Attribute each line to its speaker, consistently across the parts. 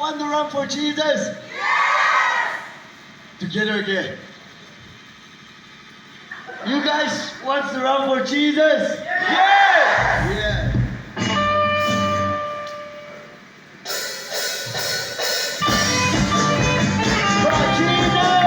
Speaker 1: want to run for Jesus? Yes! Together again. You guys want to run for Jesus? Yes! Yeah. For Jesus!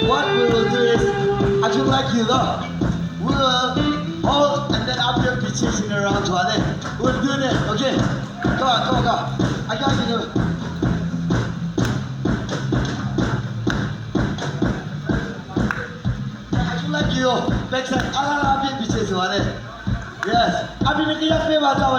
Speaker 1: What we will do is, I just like you know, we will hold and then after be chasing around to it. We'll do it, okay? Go on, go. I got you do it. I just like you, backside, I'll be chasing on it. Yes, I've been making a favor, I don't.